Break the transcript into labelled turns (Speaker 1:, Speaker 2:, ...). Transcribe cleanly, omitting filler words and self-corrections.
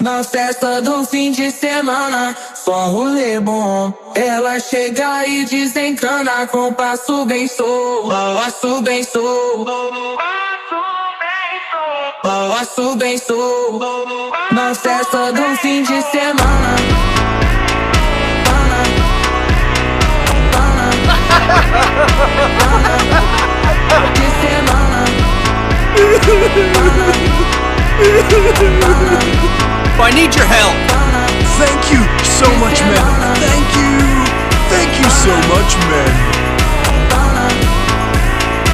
Speaker 1: Na festa do fim de semana, só rolê bom. Ela chega e desencana com passo bem solto, passo bem solto, passo bem solto. Na festa do fim de semana, de semana.
Speaker 2: I need your help.
Speaker 3: Thank you so much, man. Thank you so much, man.